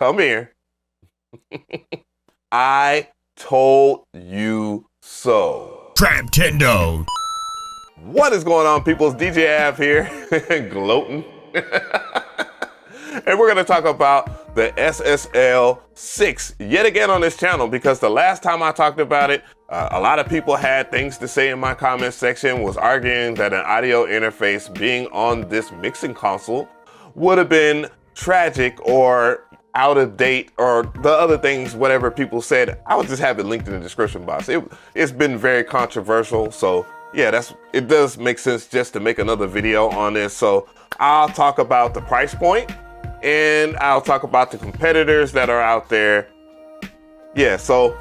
come here. I told you so. Traptendo. What is going on, people? It's DJ Av here, gloating. And we're gonna talk about the SSL SiX yet again on this channel, because the last time I talked about it, a lot of people had things to say in my comment section, was arguing that an audio interface being on this mixing console would have been tragic or out of date or the other things, whatever people said. I would just have it linked in the description box. It's been very controversial, so yeah, it does make sense just to make another video on this. So I'll talk about the price point and I'll talk about the competitors that are out there. Yeah, so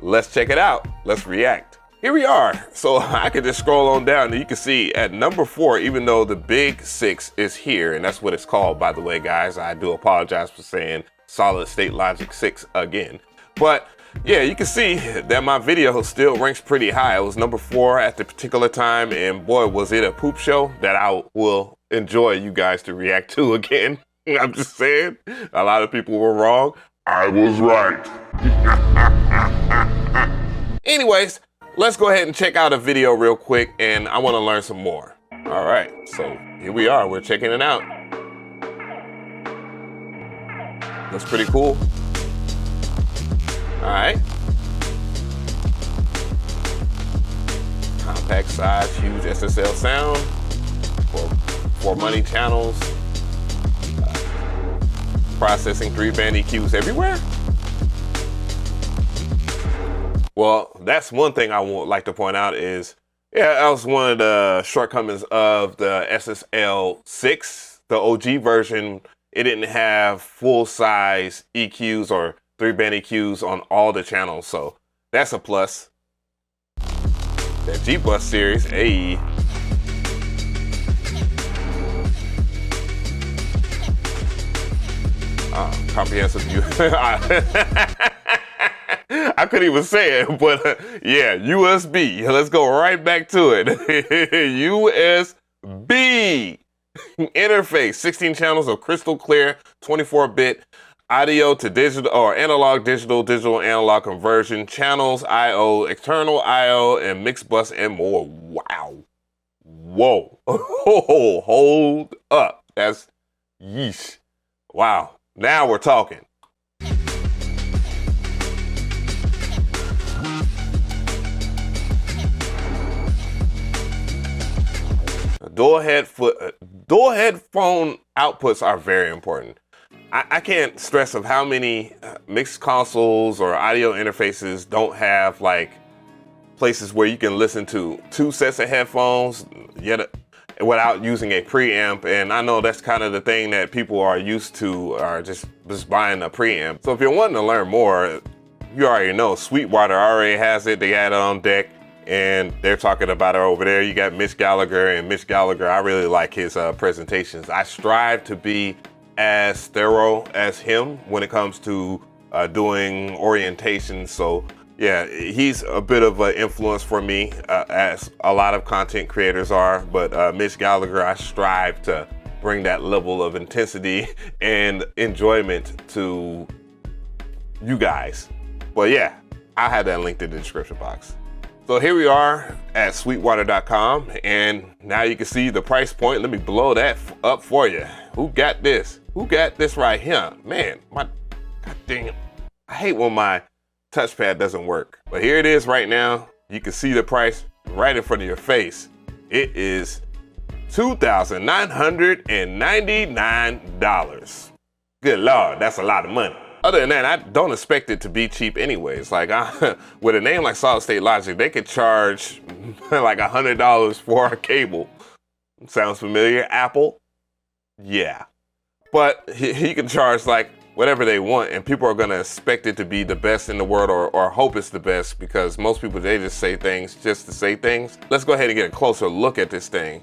let's check it out. Let's react. Here we are. So I can just scroll on down and you can see at number 4, even though the BiG SiX is here, and that's what it's called, by the way, guys. I do apologize for saying solid state logic 6 again. But yeah, you can see that my video still ranks pretty high. It was number 4 at the particular time, and boy, was it a poop show that I will enjoy you guys to react to again. I'm just saying, a lot of people were wrong. I was right. Anyways, let's go ahead and check out a video real quick, and I want to learn some more. All right, so here we are. We're checking it out. Looks pretty cool. All right. Compact size, huge SSL sound for money channels. Processing 3-band EQs everywhere. Well, that's one thing I would like to point out is, yeah, that was one of the shortcomings of the SSL SiX, the OG version. It didn't have full-size EQs or 3-band EQs on all the channels, so that's a plus. That G-Bus series, hey. Comprehensive view. I couldn't even say it, but yeah, USB. Let's go right back to it. USB interface, 16 channels of crystal clear, 24-bit audio to digital or analog, digital analog conversion, channels, I/O, external I/O, and mixed bus and more. Wow. Whoa. Hold up. That's yeesh. Wow. Now we're talking. Dual headphone outputs are very important. I can't stress of how many mixed consoles or audio interfaces don't have like places where you can listen to 2 sets of headphones yet without using a preamp. And I know that's kind of the thing that people are used to, are just buying a preamp. So if you're wanting to learn more, you already know Sweetwater already has it. They got it on deck and they're talking about it over there. You got Mitch Gallagher, and Mitch Gallagher, I really like his presentations. I strive to be as thorough as him when it comes to doing orientation. So yeah, he's a bit of an influence for me, as a lot of content creators are, but Mitch Gallagher, I strive to bring that level of intensity and enjoyment to you guys. But yeah, I have that linked in the description box. So here we are at sweetwater.com, and now you can see the price point. Let me blow that up for you. Who got this? Who got this right here? Man, god dang it. I hate when my touchpad doesn't work. But here it is right now. You can see the price right in front of your face. It is $2,999. Good Lord, that's a lot of money. Other than that, I don't expect it to be cheap anyways. Like, with a name like Solid State Logic, they could charge like $100 for a cable. Sounds familiar? Apple? Yeah. But he can charge like whatever they want, and people are gonna expect it to be the best in the world, or hope it's the best, because most people, they just say things just to say things. Let's go ahead and get a closer look at this thing.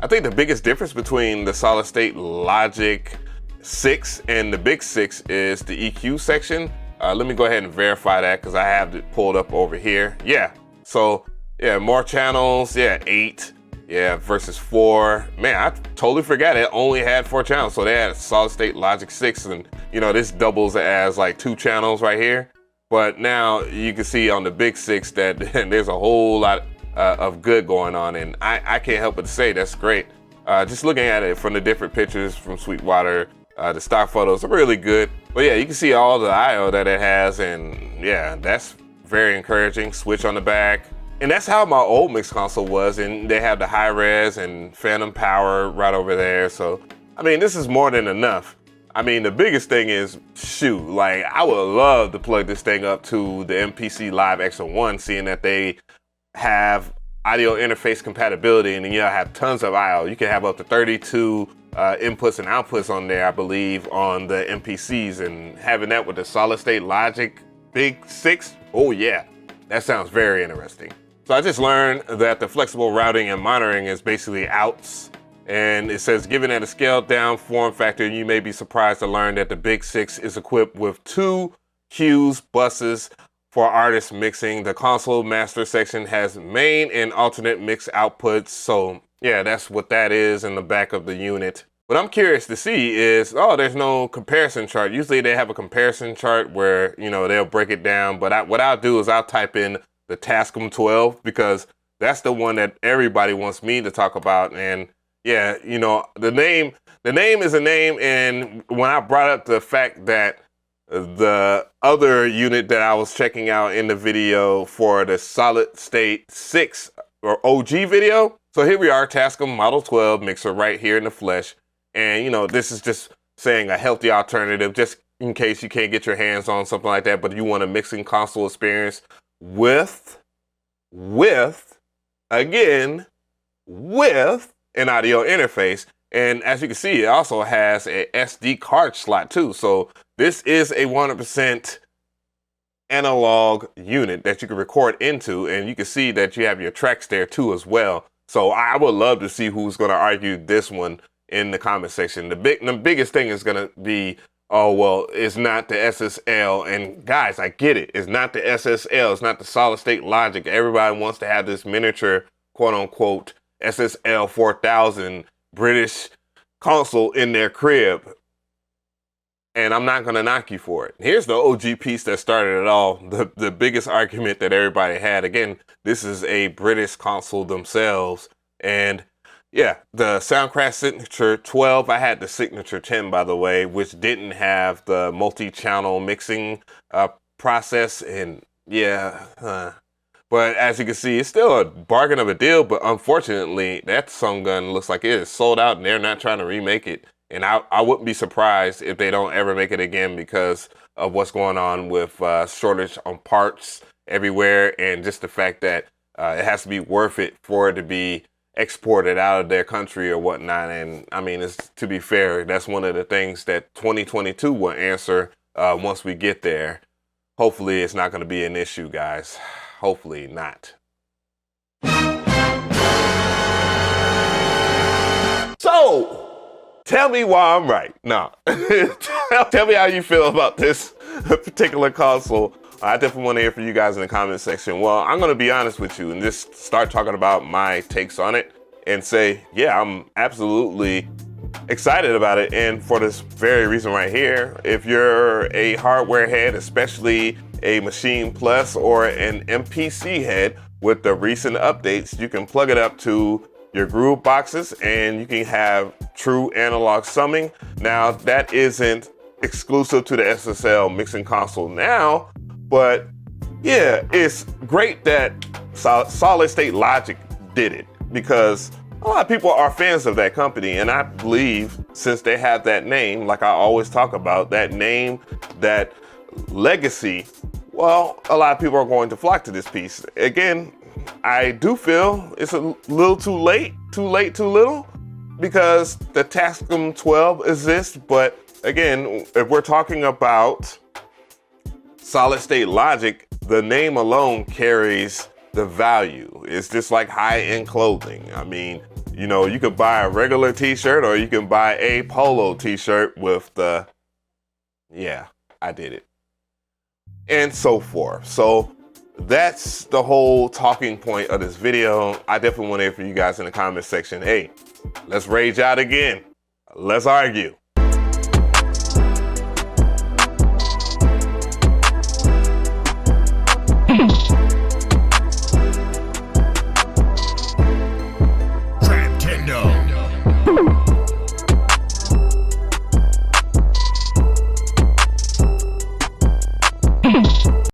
I think the biggest difference between the Solid State Logic 6 and the BiG SiX is the EQ section. Let me go ahead and verify that, because I have it pulled up over here. Yeah, so yeah, more channels, yeah, 8. Yeah, versus 4. Man, I totally forgot it only had 4 channels. So they had a solid state logic 6, and you know, this doubles as like 2 channels right here. But now you can see on the BiG SiX that there's a whole lot of good going on, and I can't help but to say that's great. Just looking at it from the different pictures from Sweetwater, the stock photos are really good. But yeah, you can see all the I/O that it has, and yeah, that's very encouraging. Switch on the back. And that's how my old mix console was, and they have the high res and phantom power right over there. So, I mean, this is more than enough. I mean, the biggest thing is, shoot, like I would love to plug this thing up to the MPC Live X1, seeing that they have audio interface compatibility, and then you have tons of I/O. You can have up to 32 inputs and outputs on there, I believe, on the MPCs, and having that with the solid state logic BiG SiX, oh yeah, that sounds very interesting. So I just learned that the flexible routing and monitoring is basically outs, and it says, given at a scaled down form factor, you may be surprised to learn that the BiG SiX is equipped with 2 Q's buses for artist mixing. The console master section has main and alternate mix outputs. So yeah, that's what that is in the back of the unit. What I'm curious to see is, oh, there's no comparison chart. Usually they have a comparison chart where, you know, they'll break it down. But what I'll do is I'll type in the Tascam 12, because that's the one that everybody wants me to talk about. And yeah, you know, the name is a name. And when I brought up the fact that the other unit that I was checking out in the video for the solid state 6 or OG video. So here we are, Tascam Model 12 mixer right here in the flesh. And you know, this is just saying a healthy alternative, just in case you can't get your hands on something like that, but you want a mixing console experience with an audio interface. And as you can see, it also has a SD card slot too. So this is a 100% analog unit that you can record into, and you can see that you have your tracks there too as well. So I would love to see who's going to argue this one in the comment section. The biggest thing is going to be, oh, well, it's not the SSL. And guys, I get it. It's not the SSL. It's not the solid state logic. Everybody wants to have this miniature, quote unquote, SSL 4000 British console in their crib. And I'm not going to knock you for it. Here's the OG piece that started it all. The biggest argument that everybody had. Again, this is a British console themselves. And yeah, the Soundcraft Signature 12, I had the Signature 10, by the way, which didn't have the multi-channel mixing process. And yeah, but as you can see, it's still a bargain of a deal. But unfortunately, that Sun Gun looks like it is sold out, and they're not trying to remake it. And I wouldn't be surprised if they don't ever make it again, because of what's going on with shortage on parts everywhere, and just the fact that it has to be worth it for it to be exported out of their country or whatnot. And I mean, to be fair, that's one of the things that 2022 will answer once we get there. Hopefully it's not going to be an issue, guys. Hopefully not. So tell me why I'm right. No. Tell me how you feel about this particular console. I definitely want to hear from you guys in the comment section. Well, I'm going to be honest with you and just start talking about my takes on it and say, yeah, I'm absolutely excited about it. And for this very reason right here, if you're a hardware head, especially a Machine Plus or an MPC head, with the recent updates, you can plug it up to your groove boxes and you can have true analog summing. Now, that isn't exclusive to the SSL mixing console now, but yeah, it's great that Solid State Logic did it, because a lot of people are fans of that company. And I believe since they have that name, like I always talk about, that name, that legacy, well, a lot of people are going to flock to this piece. Again, I do feel it's a little too late, too little, because the Tascam 12 exists. But again, if we're talking about solid state logic, the name alone carries the value. It's just like high-end clothing. I mean, you know, you could buy a regular t-shirt or you can buy a polo t-shirt with the, yeah, I did it, and so forth. So that's the whole talking point of this video. I definitely want to hear from you guys in the comment section. Hey, let's rage out again. Let's argue.